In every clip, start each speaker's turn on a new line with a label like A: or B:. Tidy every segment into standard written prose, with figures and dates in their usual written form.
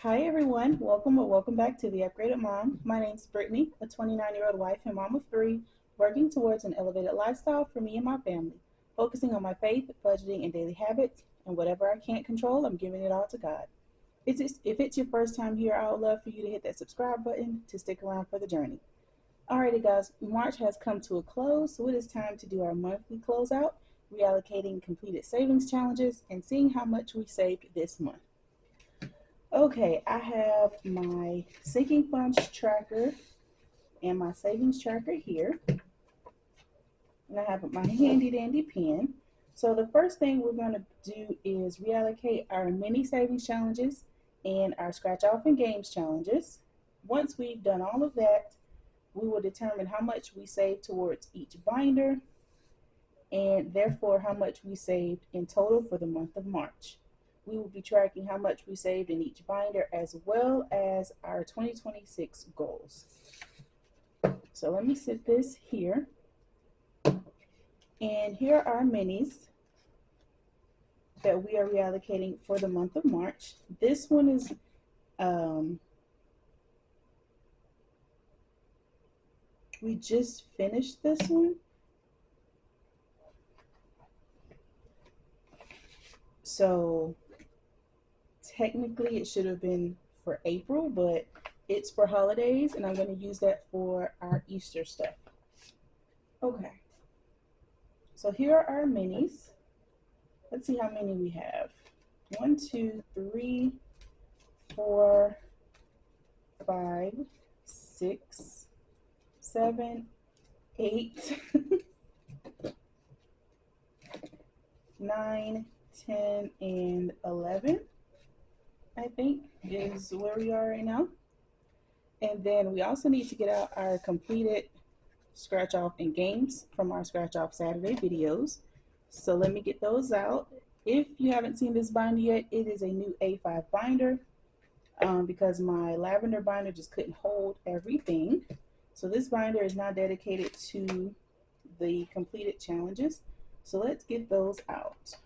A: Hi everyone, welcome or welcome back to The Upgraded Mom. My name's Brittany, a 29-year-old wife and mom of three, working towards an elevated lifestyle for me and my family, focusing on my faith, budgeting, and daily habits, and whatever I can't control, I'm giving it all to God. If it's your first time here, I would love for you to hit that subscribe button to stick around for the journey. Alrighty guys, March has come to a close, so it is time to do our monthly closeout, reallocating completed savings challenges, and seeing how much we saved this month. Okay, I have my sinking funds tracker and my savings tracker here. And I have my handy dandy pen. So the first thing we're going to do is reallocate our mini savings challenges and our scratch off and games challenges. Once we've done all of that, we will determine how much we saved towards each binder and therefore how much we saved in total for the month of March. We will be tracking how much we saved in each binder as well as our 2026 goals. So let me set this here. And here are our minis that we are reallocating for the month of March. This one is we just finished this one. So technically it should have been for April, but it's for holidays and I'm going to use that for our Easter stuff. Okay, so here are our minis. Let's see how many we have. 1, 2, 3, 4, 5, 6, 7, 8, 9, 10, and 11. I think is where we are right now. And then we also need to get out our completed scratch off and games from our scratch off Saturday videos. So let me get those out. If you haven't seen this binder yet, it is a new A5 binder because my lavender binder just couldn't hold everything. So this binder is now dedicated to the completed challenges. So let's get those out.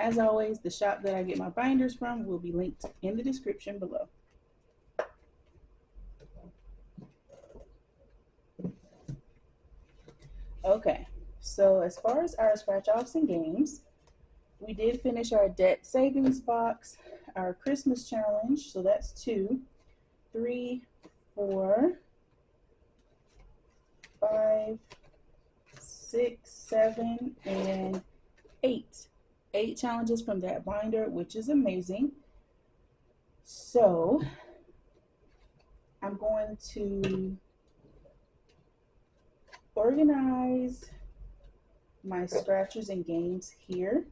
A: As always, the shop that I get my binders from will be linked in the description below. Okay, so as far as our scratch offs and games, we did finish our debt savings box, our Christmas challenge, so that's 2, 3, 4, 5, 6, 7, and 8. 8 challenges from that binder, which is amazing. So I'm going to organize my scratchers and games here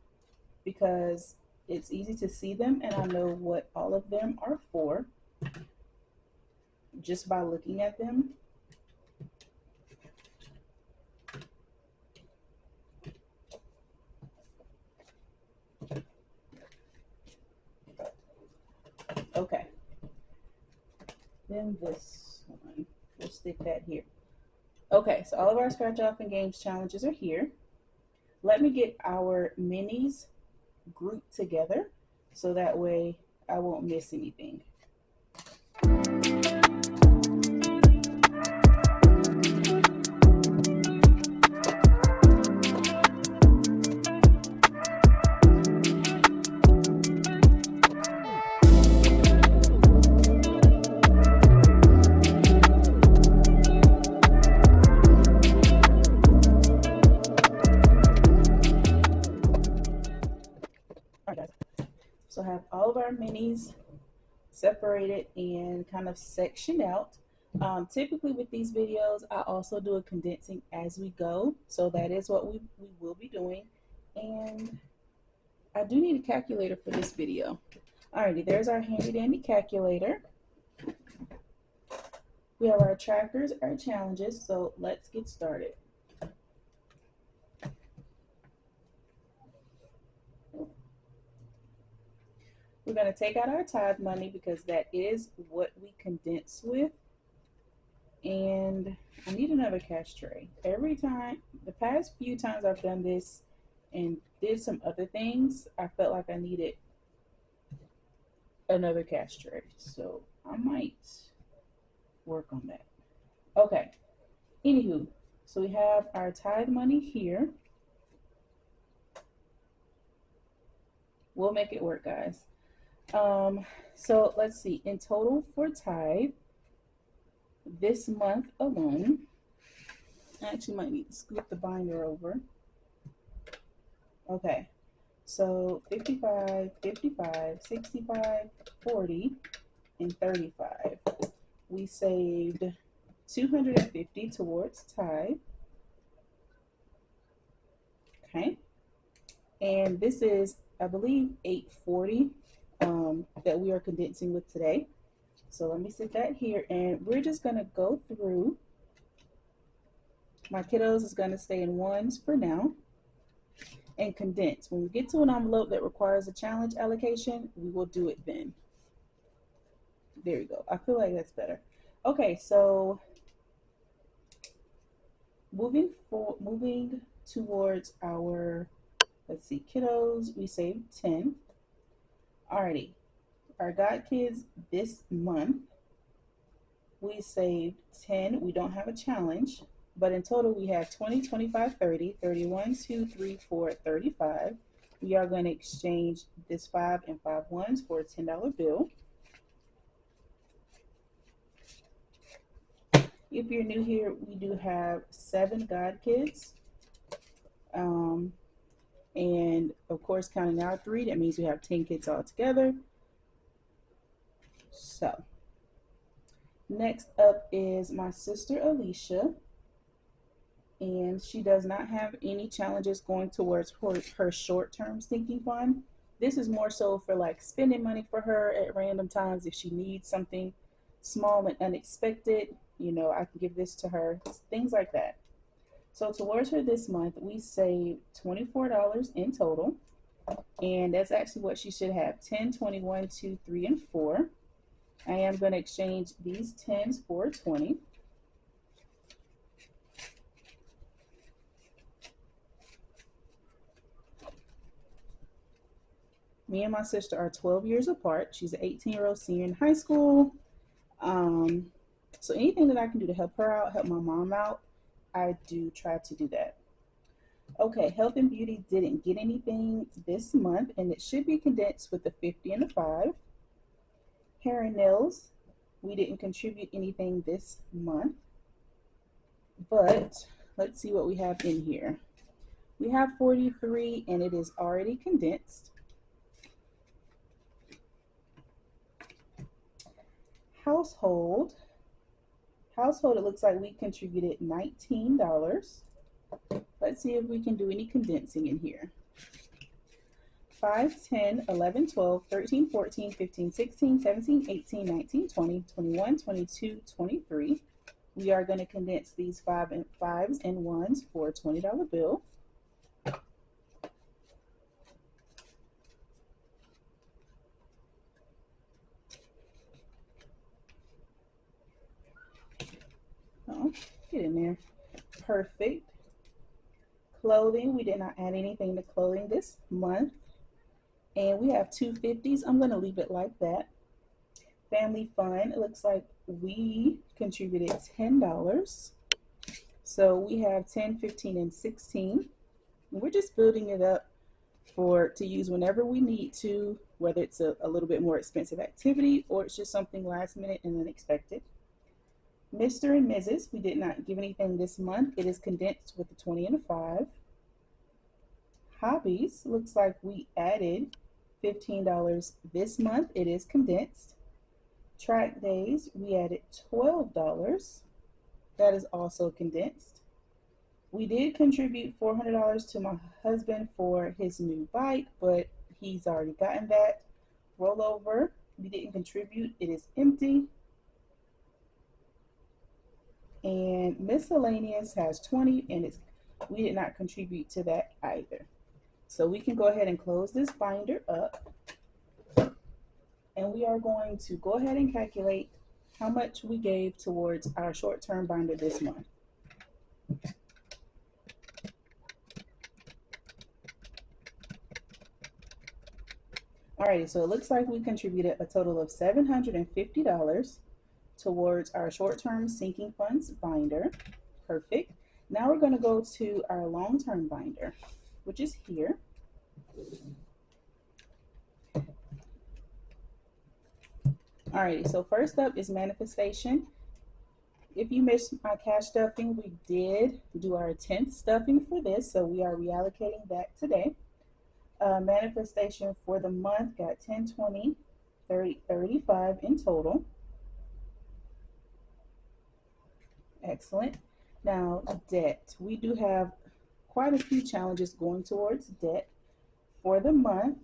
A: because it's easy to see them and I know what all of them are for just by looking at them. Okay, then this one, we'll stick that here. Okay, so all of our scratch off and games challenges are here. Let me get our minis grouped together so that way I won't miss anything. So I have all of our minis separated and kind of sectioned out. Typically with these videos, I also do a condensing as we go. So that is what we will be doing. And I do need a calculator for this video. Alrighty, there's our handy dandy calculator. We have our trackers, our challenges, so let's get started. We're going to take out our tithe money because that is what we condense with. And I'm need another cash tray. Every time, the past few times I've done this and did some other things, I felt like I needed another cash tray. So I might work on that. Okay. Anywho, so we have our tithe money here. We'll make it work, guys. So let's see. In total for tithe, this month alone, I actually might need to scoot the binder over. Okay. So 55, 55, 65, 40, and 35. We saved $250 towards tithe. Okay. And this is, I believe, $840 that we are condensing with today. So let me set that here, and we're just going to go through. My kiddos is going to stay in ones for now and condense. When we get to an envelope that requires a challenge allocation, we will do it then. There we go. I feel like that's better. Okay, so moving towards our, let's see, kiddos, we saved 10. Alrighty, our God kids this month, we saved 10. We don't have a challenge, but in total we have 20, 25, 30, 31, 2, 3, 4, 35. We are going to exchange this 5 and 5 ones for a $10 bill. If you're new here, we do have 7 God kids. And of course, counting our 3, that means we have 10 kids all together. So, next up is my sister Alicia. And she does not have any challenges going towards her short-term sinking fund. This is more so for like spending money for her at random times if she needs something small and unexpected. You know, I can give this to her, things like that. So towards her this month, we saved $24 in total. And that's actually what she should have, 10, 21, 2, 3, and 4. I am going to exchange these 10s for 20. Me and my sister are 12 years apart. She's an 18-year-old senior in high school. So anything that I can do to help her out, help my mom out, I do try to do that. Okay, health and beauty didn't get anything this month, and it should be condensed with the 50 and the 5. Hair and nails, we didn't contribute anything this month, but let's see what we have in here. We have 43, and it is already condensed. Household, it looks like we contributed $19. Let's see if we can do any condensing in here. 5, 10, 11, 12, 13, 14, 15, 16, 17, 18, 19, 20, 21, 22, 23. We are going to condense these 5 and 5s and 1s for a $20 bill. Oh, get in there. Perfect. Clothing, we did not add anything to clothing this month. And we have 2 50s. I'm going to leave it like that. Family fun, it looks like we contributed $10. So we have 10, 15, and 16. And we're just building it up to use whenever we need to, whether it's a little bit more expensive activity or it's just something last minute and unexpected. Mr. and Mrs., we did not give anything this month. It is condensed with the 20 and a 5. Hobbies, looks like we added $15 this month. It is condensed. Track days, we added $12. That is also condensed. We did contribute $400 to my husband for his new bike, but he's already gotten that. Rollover, we didn't contribute. It is empty. And miscellaneous has 20, and we did not contribute to that either. So we can go ahead and close this binder up, and we are going to go ahead and calculate how much we gave towards our short-term binder this month. Alrighty, so it looks like we contributed a total of $750 towards our short-term sinking funds binder. Perfect. Now we're going to go to our long-term binder, which is here. Alrighty, so first up is manifestation. If you missed my cash stuffing, we did do our 10th stuffing for this, so we are reallocating that today. Manifestation for the month got 10, 20, 30, 35 in total. Excellent. Now, debt. We do have quite a few challenges going towards debt for the month.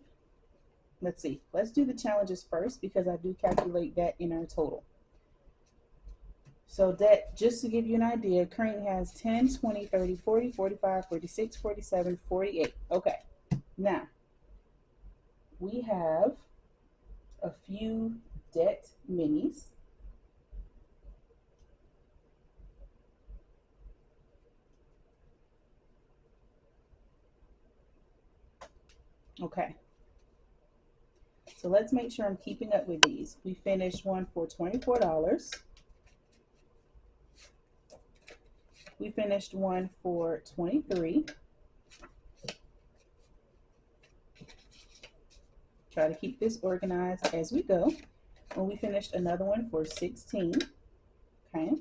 A: Let's see. Let's do the challenges first because I do calculate that in our total. So debt, just to give you an idea, currently has 10, 20, 30, 40, 45, 46, 47, 48. Okay. Now, we have a few debt minis. Okay. So let's make sure I'm keeping up with these. We finished one for $24. We finished one for $23. Try to keep this organized as we go. And we finished another one for $16. Okay.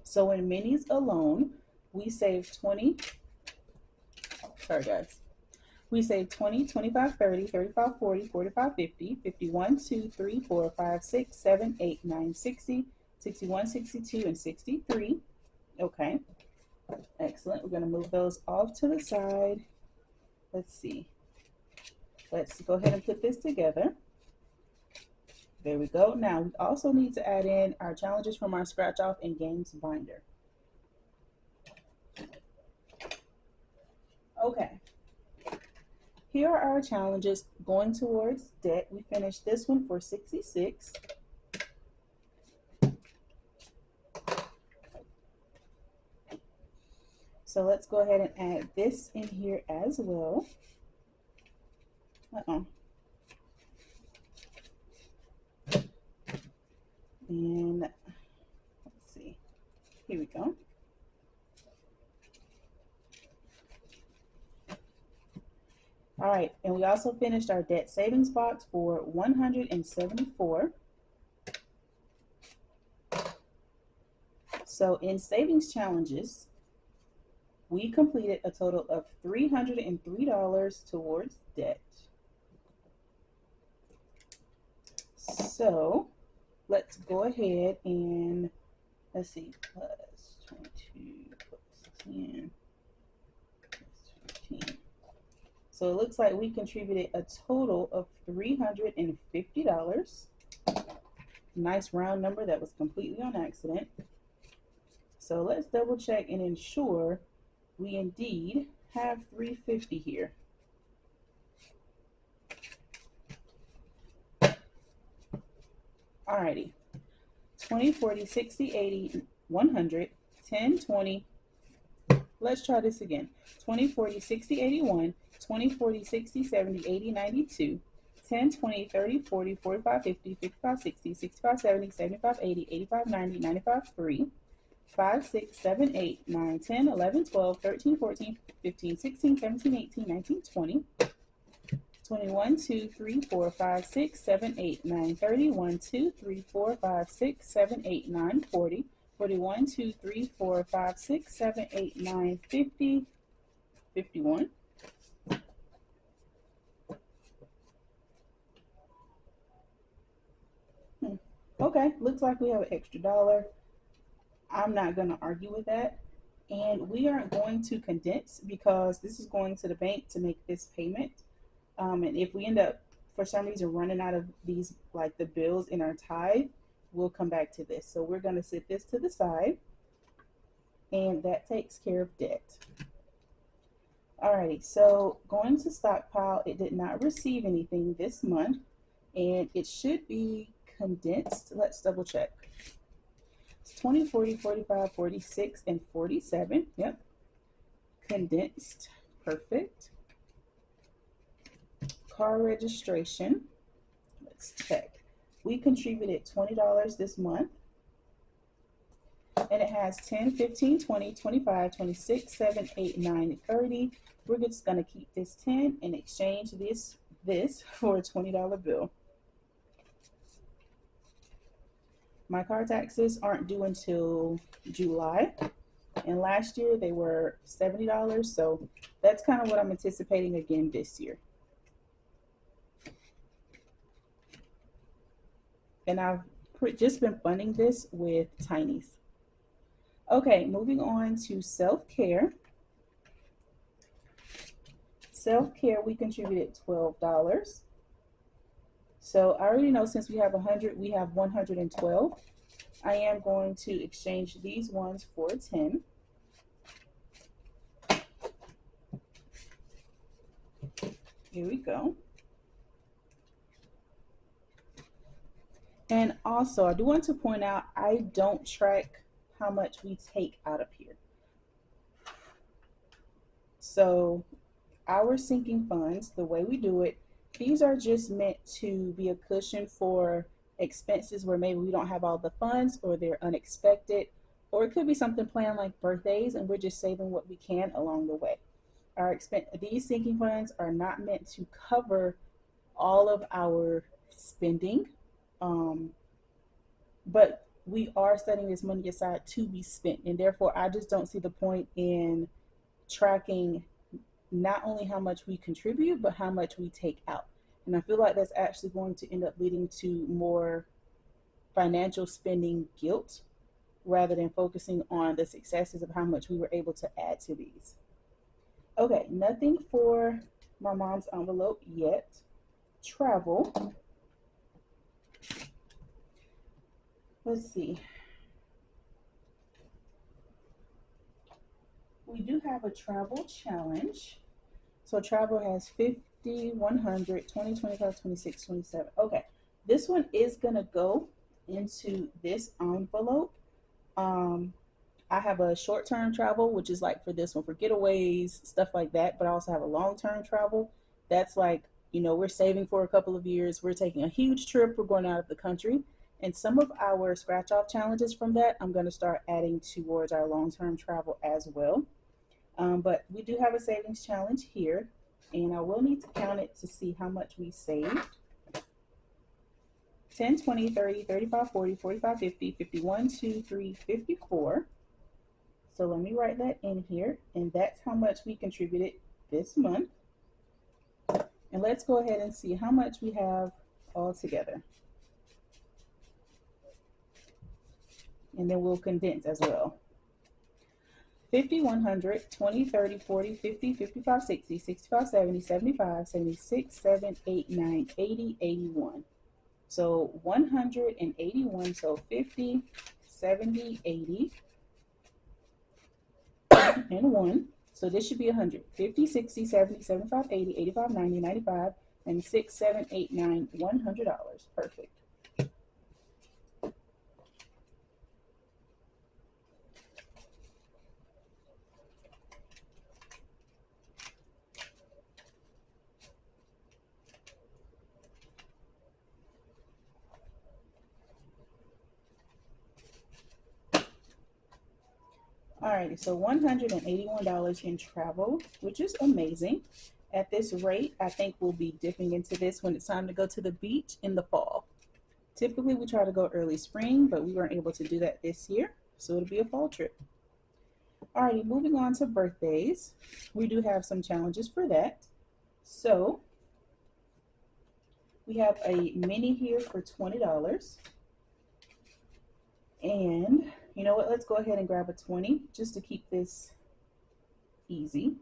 A: So in minis alone, we saved 20. Sorry guys. We saved 20, 25, 30, 35, 40, 45, 50, 51, 2, 3, 4, 5, 6, 7, 8, 9, 60, 61, 62, and 63. Okay. Excellent. We're going to move those off to the side. Let's see. Let's go ahead and put this together. There we go. Now, we also need to add in our challenges from our scratch off and games binder. Okay. Here are our challenges going towards debt. We finished this one for $66. So let's go ahead and add this in here as well. And let's see. Here we go. All right, and we also finished our debt savings box for $174. So in savings challenges, we completed a total of $303 towards debt. So let's go ahead and let's see, plus 22 plus 10 plus 15. So it looks like we contributed a total of $350. Nice round number that was completely on accident. So let's double check and ensure we indeed have $350 here. Alrighty. 20, 40, 60, 80, 100, 10, 20. Let's try this again. 20, 40, 60, 81, 20, 40, 60, 70, 80, 92, 10, 20, 30, 40, 45, 50, 55, 60, 65, 70, 75, 80, 85, 90, 95, 3, 5, 6, 7, 8, 9, 10, 11, 12, 13, 14, 15, 16, 17, 18, 19, 20, 21, 2, 3, 4, 5, 6, 7, 8, 9, 30, 1, 2, 3, 4, 5, 6, 7, 8, 9, 40, 41, 2, 3, 4, 5, 6, 7, 8, 9, 50, 51. Okay, looks like we have an extra dollar. I'm not going to argue with that. And we aren't going to condense because this is going to the bank to make this payment. And if we end up, for some reason, running out of these, like the bills in our tithe, we'll come back to this. So we're going to set this to the side. And that takes care of debt. Alrighty, so going to stockpile, it did not receive anything this month. And it should be condensed. Let's double check. It's 20, 40, 45, 46, and 47. Yep. Condensed. Perfect. Car registration. Let's check. We contributed $20 this month. And it has 10, 15, 20, 25, 26, 7, 8, 9, 30. We're just going to keep this 10 and exchange this for a $20 bill. My car taxes aren't due until July. And last year they were $70. So that's kind of what I'm anticipating again this year. And I've just been funding this with Tiny's. Okay, moving on to self-care. Self-care, we contributed $12. So I already know since we have 100, we have 112. I am going to exchange these ones for 10. Here we go. And also, I do want to point out, I don't track how much we take out of here. So our sinking funds, the way we do it, these are just meant to be a cushion for expenses where maybe we don't have all the funds or they're unexpected, or it could be something planned like birthdays and we're just saving what we can along the way. These sinking funds are not meant to cover all of our spending, but we are setting this money aside to be spent, and therefore I just don't see the point in tracking not only how much we contribute but how much we take out. And I feel like that's actually going to end up leading to more financial spending guilt rather than focusing on the successes of how much we were able to add to these. Okay, nothing for my mom's envelope yet. Travel. Let's see. We do have a travel challenge. So travel has 50, 100, 20, 25, 26, 27. Okay, this one is going to go into this envelope. I have a short-term travel, which is like for this one, for getaways, stuff like that. But I also have a long-term travel. That's like, you know, we're saving for a couple of years. We're taking a huge trip. We're going out of the country. And some of our scratch-off challenges from that, I'm going to start adding towards our long-term travel as well. But we do have a savings challenge here, and I will need to count it to see how much we saved. 10, 20, 30, 35, 40, 45, 50, 51, 2, 3, 54. So let me write that in here, and that's how much we contributed this month. And let's go ahead and see how much we have all together. And then we'll condense as well. 50, 100, 20, 30, 40, 50, 55, 60, 65, 70, 75, 76, 7, 8, 9, 80, 81. So 181, so 50, 70, 80, and 1. So this should be 100. 50, 60, 70, 75, 80, 85, 90, 95, 96, 7, 8, 9, $100. Perfect. Alrighty, so $181 in travel, which is amazing. At this rate, I think we'll be dipping into this when it's time to go to the beach in the fall. Typically, we try to go early spring, but we weren't able to do that this year, so it'll be a fall trip. Alrighty, moving on to birthdays. We do have some challenges for that. So, we have a mini here for $20. And you know what, let's go ahead and grab a 20 just to keep this easy.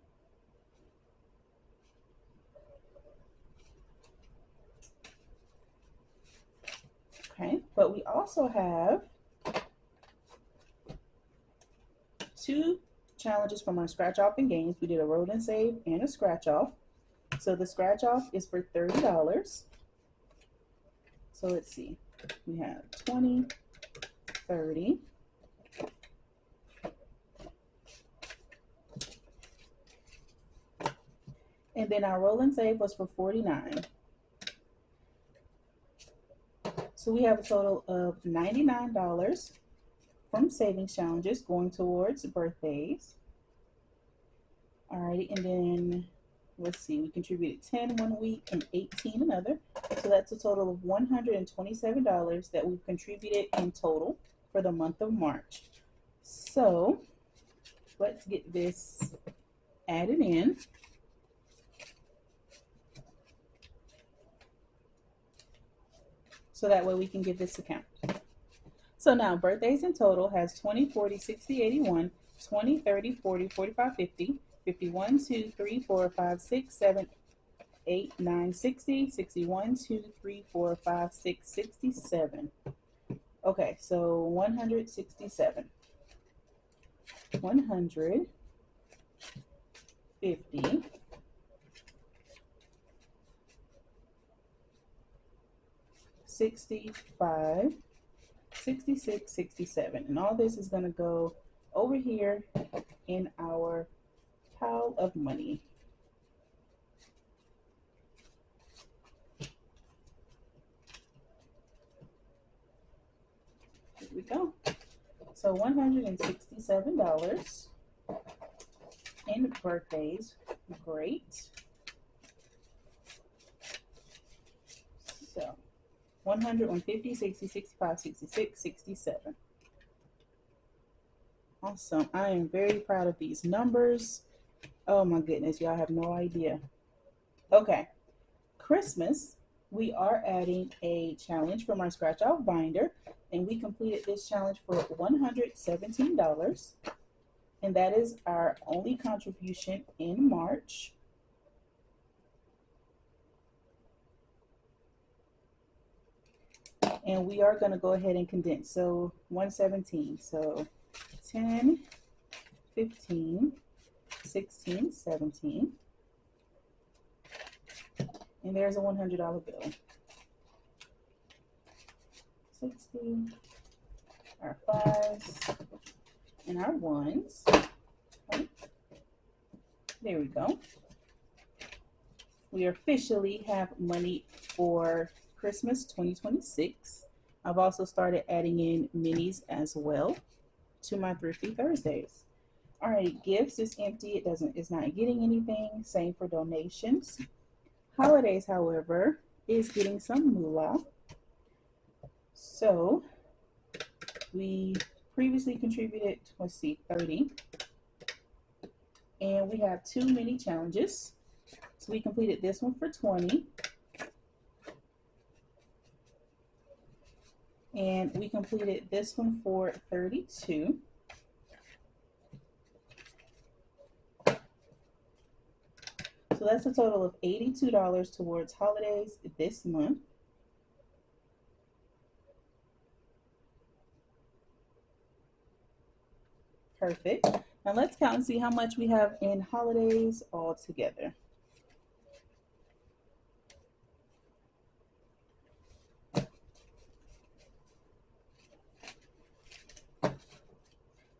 A: Okay, but we also have 2 challenges from our scratch off and games. We did a road and save and a scratch off. So the scratch off is for $30. So let's see. We have 20, 30, and then our roll and save was for 49. So we have a total of $99 from savings challenges going towards birthdays. Alrighty, and then let's see, we contributed 10 one week and 18 another. So that's a total of $127 that we've contributed in total for the month of March. So let's get this added in. So that way we can give this account. So now birthdays in total has 20, 40, 60, 81, 20, 30, 40, 45, 50, 51, 2, 3, 4, 5, 6, 7, 8, 9, 60, 61, 2, 3, 4, 5, 6, 67. Okay, so 167. 150, 65, 66, 67. And all this is going to go over here in our pile of money. Here we go. So $167 in birthdays. Great. So 100, 150, 60, 65, 66, 67. Awesome. I am very proud of these numbers. Oh my goodness, y'all have no idea. Okay, Christmas, we are adding a challenge from our scratch off binder, and we completed this challenge for $117, and that is our only contribution in March. And we are going to go ahead and condense. So 117, so 10, 15, 16, 17, and there's a $100 bill. 60, our fives, and our ones. Okay. There we go. We officially have money for Christmas 2026. I've also started adding in minis as well to my Thrifty Thursdays. All right, gifts is empty. It's not getting anything. Same for donations. Holidays, however, is getting some moolah. So we previously contributed, let's see, 30. And we have 2 mini challenges. So we completed this one for 20. And we completed this one for 32. So that's a total of $82 towards holidays this month. Perfect. Now let's count and see how much we have in holidays all together.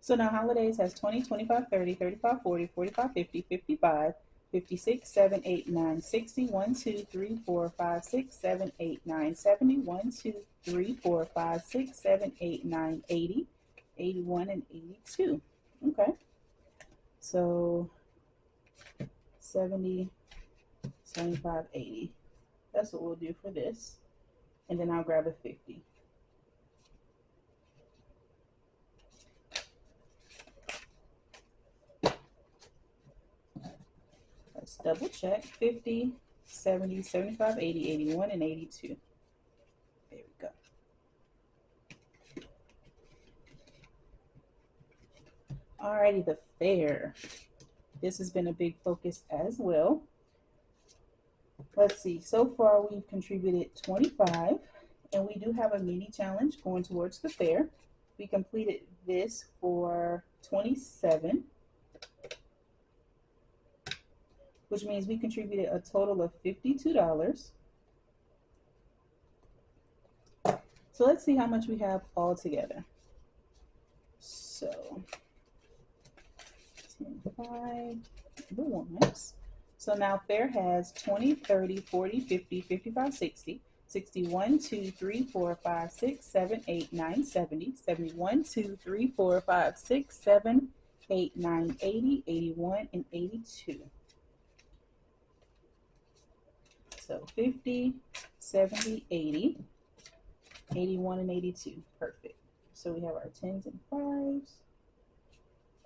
A: So now holidays has 20, 25, 30, 35, 40, 45, 50, 55, 56, 7, 8, 9, 60, 1, 2, 3, 4, 5, 6, 7, 8, 9, 70, 1, 2, 3, 4, 5, 6, 7, 8, 9, 80, 81, and 82. Okay. So 70, 75, 80. That's what we'll do for this. And then I'll grab a 50. Let's double check. 50, 70, 75, 80, 81, and 82. There we go. Alrighty, the fair. This has been a big focus as well. Let's see, so far we've contributed 25, and we do have a mini challenge going towards the fair. We completed this for 27, which means we contributed a total of $52. So let's see how much we have all together. So 10, 5, the ones. So now Fair has 20, 30, 40, 50, 55, 60, 61, 2, 3, 4, 5, 6, 7, 8, 9, 70, 71, 2, 3, 4, 5, 6, 7, 8, 9, 80, 81, and 82. So 50, 70, 80, 81, and 82. Perfect. So we have our 10s and 5s.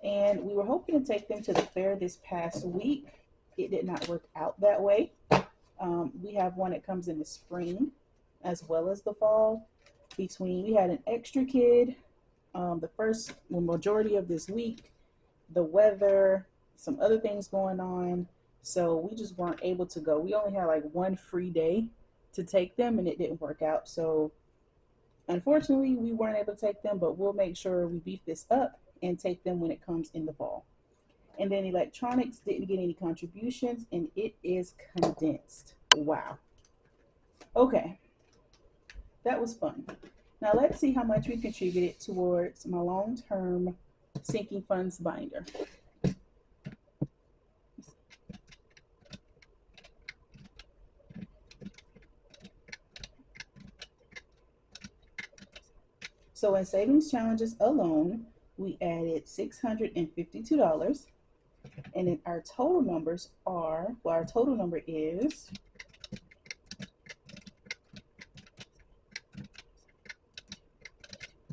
A: And we were hoping to take them to the fair this past week. It did not work out that way. We have one that comes in the spring as well as the fall. We had an extra kid the majority of this week, the weather, some other things going on. So we just weren't able to go. We only had like one free day to take them and it didn't work out. So unfortunately, we weren't able to take them, but we'll make sure we beef this up and take them when it comes in the fall. And then electronics didn't get any contributions, and it is condensed. Wow. Okay, that was fun. Now let's see how much we contributed towards my long-term sinking funds binder. So in savings challenges alone, we added $652. And then our total numbers are, well, our total number is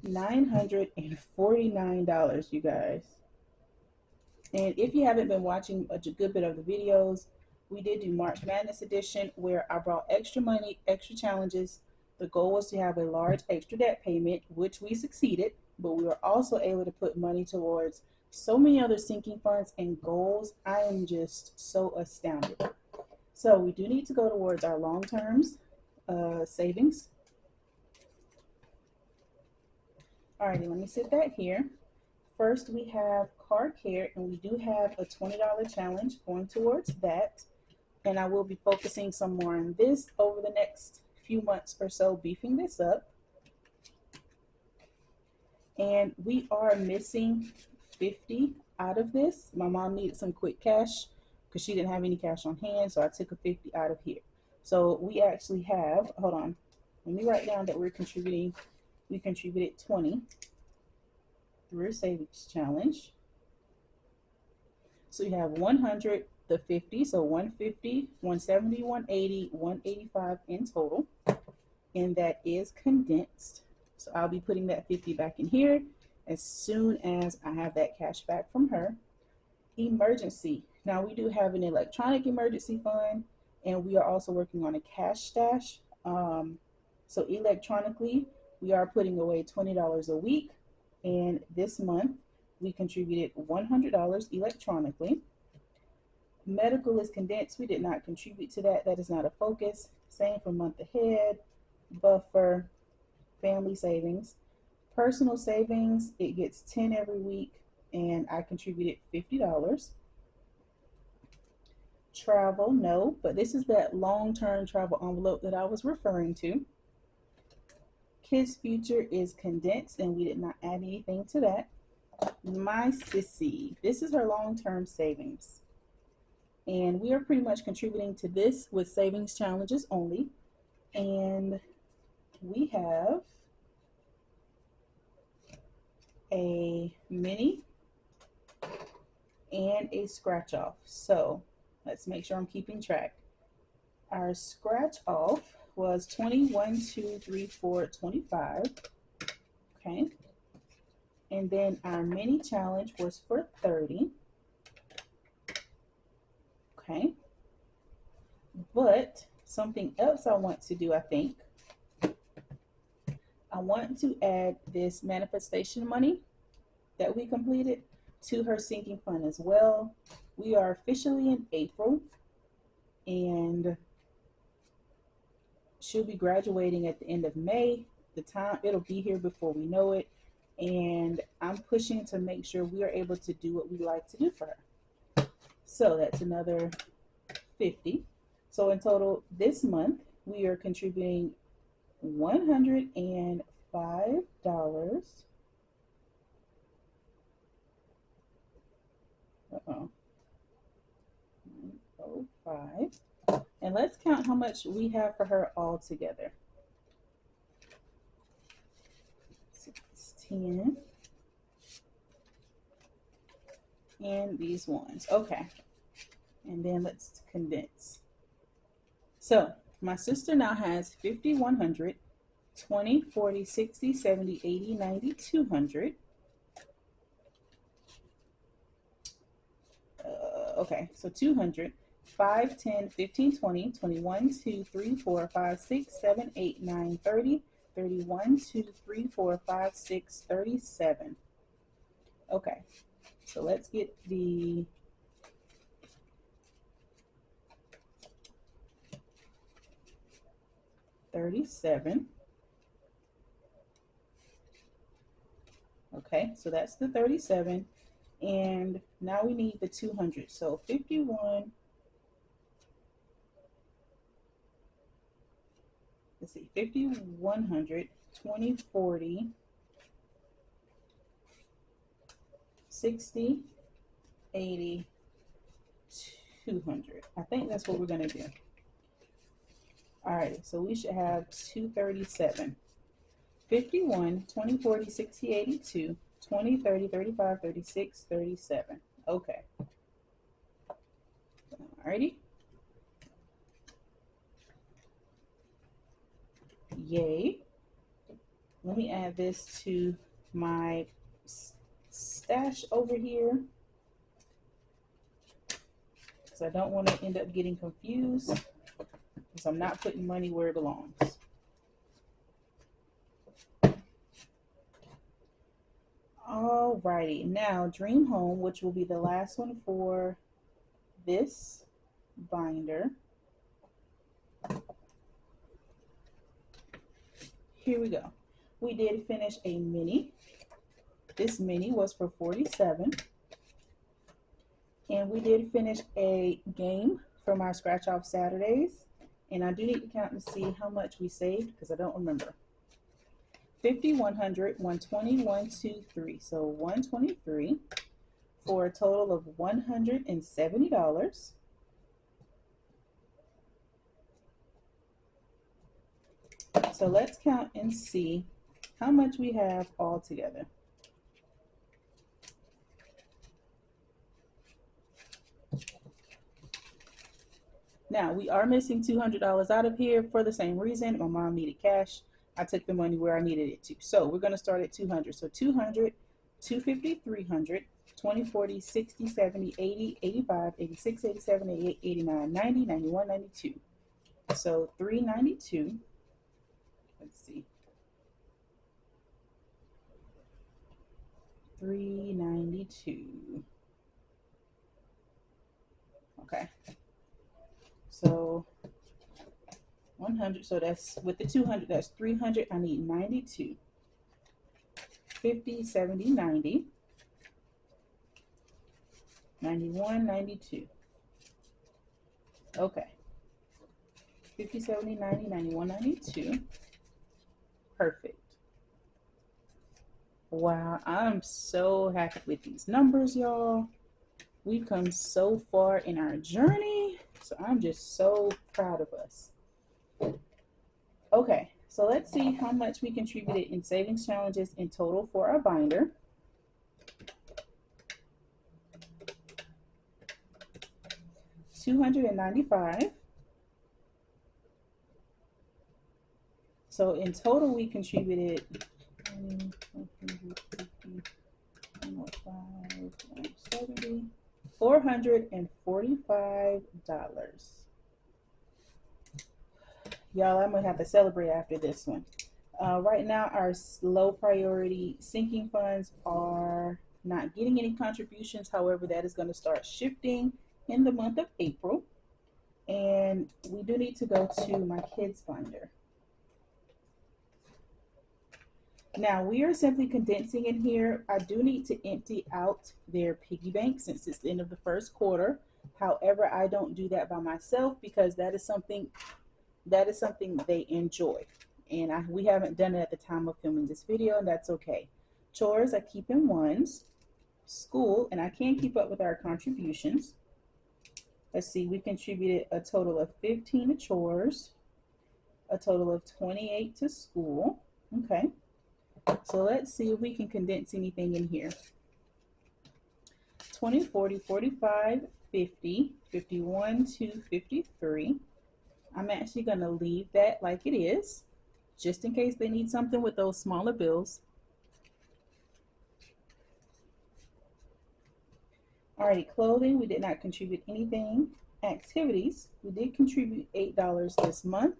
A: $949, you guys. And if you haven't been watching a good bit of the videos, we did do March Madness edition where I brought extra money, extra challenges. The goal was to have a large extra debt payment, which we succeeded, but we were also able to put money towards so many other sinking funds and goals. I am just so astounded. So we do need to go towards our long-term savings. Alrighty, let me set that here. First, we have car care, and we do have a $20 challenge going towards that. And I will be focusing some more on this over the next few months or so, beefing this up. And we are missing 50 out of this. My mom needed some quick cash because she didn't have any cash on hand, so I took a 50 out of here. So we actually have, hold on, let me write down that we contributed 20 through savings challenge. So you have 100, the 50, so 150, 170, 180, 185 in total, and that is condensed. So I'll be putting that 50 back in here as soon as I have that cash back from her. Emergency. Now we do have an electronic emergency fund, and we are also working on a cash stash. So electronically, we are putting away $20 a week, and this month we contributed $100 electronically. Medical is condensed. We did not contribute to that. That is not a focus. Same for month ahead, buffer, family savings. Personal savings, it gets 10 every week, and I contributed $50. Travel, no, but this is that long-term travel envelope that I was referring to. Kids Future is condensed, and we did not add anything to that. My sissy, this is her long-term savings, and we are pretty much contributing to this with savings challenges only. And we have a mini and a scratch off. So let's make sure I'm keeping track. Our scratch off was 21, 2, 3, 4, 25. Okay. And then our mini challenge was for 30. Okay. But something else I want to do, I think, I want to add this manifestation money that we completed to her sinking fund as well. We are officially in April, and she'll be graduating at the end of May. It'll be here before we know it, and I'm pushing to make sure we are able to do what we like to do for her. So that's another 50. So in total this month we are contributing $105. Uh-oh. 105. And let's count how much we have for her all together. 10. And these ones. Okay. And then let's condense. So my sister now has 50, 100, 20, 40, 60, 70, 80, 90, 200. Okay, so 200. 5, 10, 15, 20, 21, 2, 3, 4, 5, 6, 7, 8, 9, 30, 31, 2, 3, 4, 5, 6, 37. Okay, so let's get the $37. Okay, so that's the 37. And now we need the 200. So 51. Let's see, 50, 100, 20, 40, 60, 80, 200. I think that's what we're going to do. All right, so we should have 237. 51, 20, 40, 60, 82, 20, 30, 35, 36, 37. Okay. Alrighty. Yay. Let me add this to my stash over here, because I don't want to end up getting confused, because I'm not putting money where it belongs. Alrighty, now Dream Home, which will be the last one for this binder. Here we go. We did finish a mini. This mini was for $47. And we did finish a game from our Scratch Off Saturdays. And I do need to count and see how much we saved, because I don't remember. 50, 100, 120, 123. So 123 for a total of $170. So let's count and see how much we have all together. Now, we are missing $200 out of here for the same reason. My mom needed cash. I took the money where I needed it to. So we're going to start at 200. So 200, 250, 300, 20, 40, 60, 70, 80, 85, 86, 87, 88, 89, 90, 91, 92. So 392. Let's see. 392. Okay. So 100, so that's with the 200, that's 300. I need 92. 50, 70, 90. 91, 92. Okay. 50, 70, 90, 91, 92. Perfect. Wow, I'm so happy with these numbers, y'all. We've come so far in our journey, so I'm just so proud of us. Okay, so let's see how much we contributed in savings challenges in total for our binder. $295. So in total, we contributed $445. Y'all, I'm gonna have to celebrate after this one. Right now, our low priority sinking funds are not getting any contributions. However, that is going to start shifting in the month of April. And we do need to go to my kids binder. Now, we are simply condensing in here. I do need to empty out their piggy bank since it's the end of the first quarter. However, I don't do that by myself because that is something they enjoy. and we haven't done it at the time of filming this video, and that's okay. Chores, I keep in ones. School, and I can't keep up with our contributions. Let's see, we contributed a total of 15 to chores, a total of 28 to school. Okay, so let's see if we can condense anything in here. 20, 40, 45, 50, 51 to 53. I'm actually going to leave that like it is, just in case they need something with those smaller bills. Alrighty, clothing, we did not contribute anything. Activities, we did contribute $8 this month.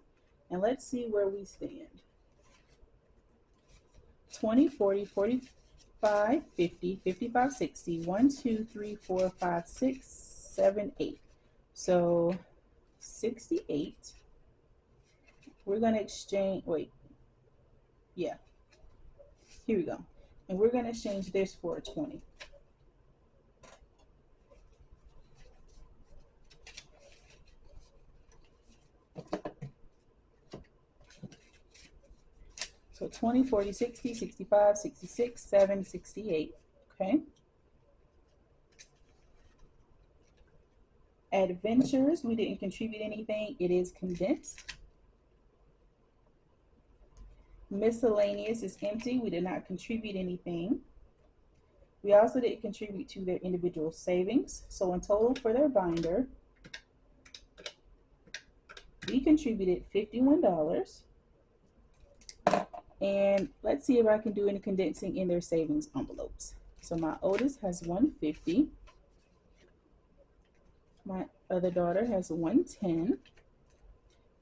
A: And let's see where we stand. 20, 40, 45, 50, 55, 60, 1, 2, 3, 4, 5, 6, 7, 8. So 68. We're going to exchange, wait, yeah, here we go. And we're going to exchange this for a 20. So 20, 40, 60, 65, 66, 7, 68, okay? Adventures, we didn't contribute anything. It is condensed. Miscellaneous is empty. We did not contribute anything. We also didn't contribute to their individual savings. So in total for their binder, we contributed $51. And let's see if I can do any condensing in their savings envelopes. So my oldest has 150. My other daughter has 110.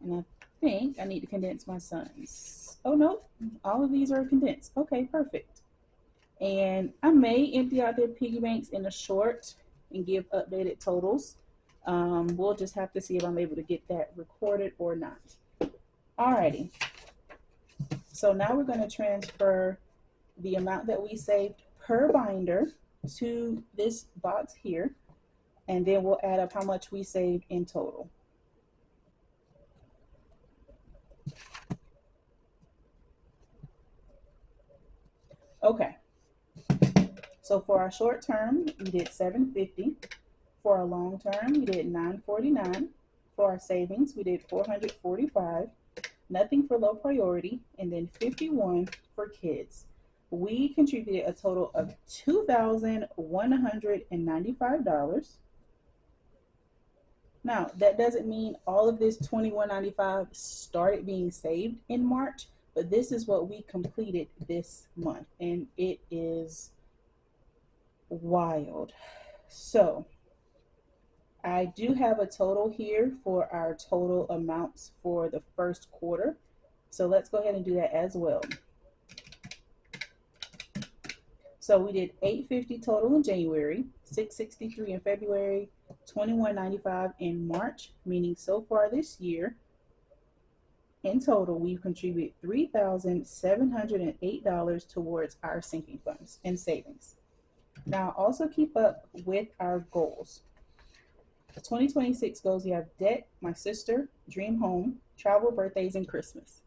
A: And I think I need to condense my son's. Oh no, all of these are condensed. Okay, perfect. And I may empty out their piggy banks in a short and give updated totals. We'll just have to see if I'm able to get that recorded or not. Alrighty. So now we're going to transfer the amount that we saved per binder to this box here, and then we'll add up how much we saved in total. Okay, so for our short term, we did $750. For our long term, we did $949. For our savings, we did $445. Nothing for low priority, and then 51 for kids. We contributed a total of $2,195. Now, that doesn't mean all of this $2,195 started being saved in March, but this is what we completed this month, and it is wild. So I do have a total here for our total amounts for the first quarter. So let's go ahead and do that as well. So we did $850 total in January, $663 in February, $21.95 in March, meaning so far this year, in total, we've contributed $3,708 towards our sinking funds and savings. Now also keep up with our goals. 2026 goals, we have debt, my sister, dream home, travel, birthdays, and Christmas.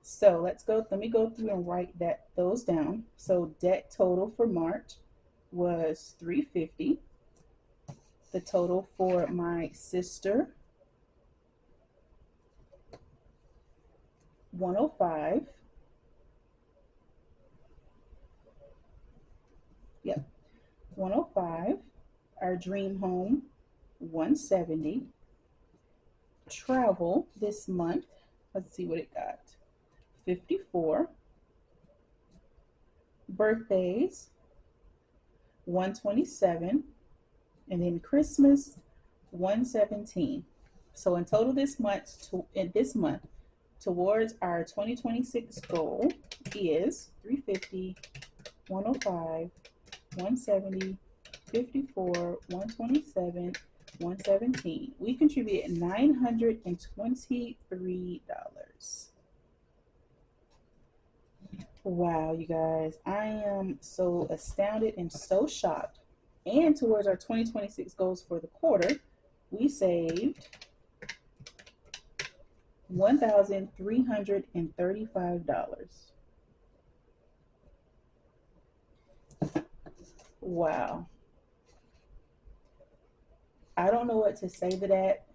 A: So let me go through and write those down. So debt total for March was $350. The total for my sister, $105. Yep, $105. Our dream home, $170. Travel this month, let's see what it got. $54. Birthdays, $127. And then Christmas, $117. So in total this month, towards our 2026 goal is $350, $105, $170, $54, $127, $117. We contributed $923. Wow, you guys, I am so astounded and so shocked. And towards our 2026 goals for the quarter, we saved $1,335. Wow. I don't know what to say to that.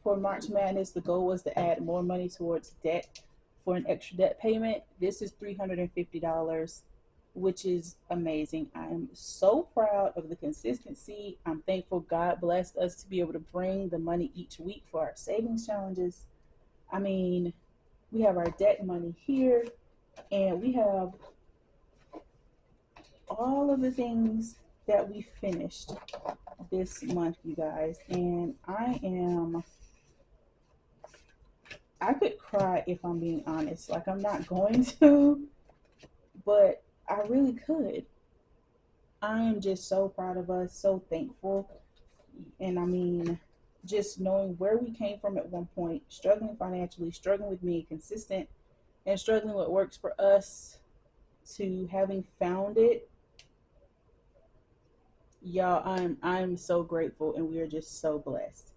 A: For March Madness, the goal was to add more money towards debt for an extra debt payment. This is $350, which is amazing. I am so proud of the consistency. I'm thankful God blessed us to be able to bring the money each week for our savings challenges. I mean, we have our debt money here, and we have all of the things that we finished this month, you guys. And I could cry if I'm being honest. Like, I'm not going to, but I really could. I am just so proud of us, so thankful. And I mean, just knowing where we came from at one point, struggling financially, struggling with being consistent, and struggling what works for us, to having found it. Y'all, I'm so grateful, and we are just so blessed.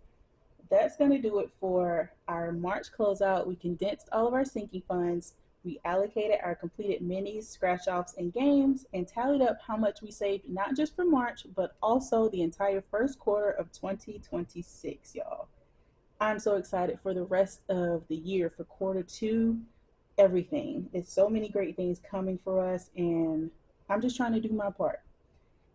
A: That's going to do it for our March closeout. We condensed all of our sinking funds. We allocated our completed minis, scratch offs, and games, and tallied up how much we saved not just for March, but also the entire first quarter of 2026, y'all. I'm so excited for the rest of the year, for quarter two, everything. It's so many great things coming for us, and I'm just trying to do my part.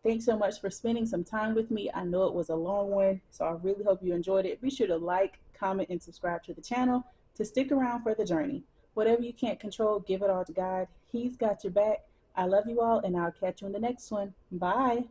A: Thanks so much for spending some time with me. I know it was a long one, so I really hope you enjoyed it. Be sure to like, comment, and subscribe to the channel to stick around for the journey. Whatever you can't control, give it all to God. He's got your back. I love you all, and I'll catch you in the next one. Bye.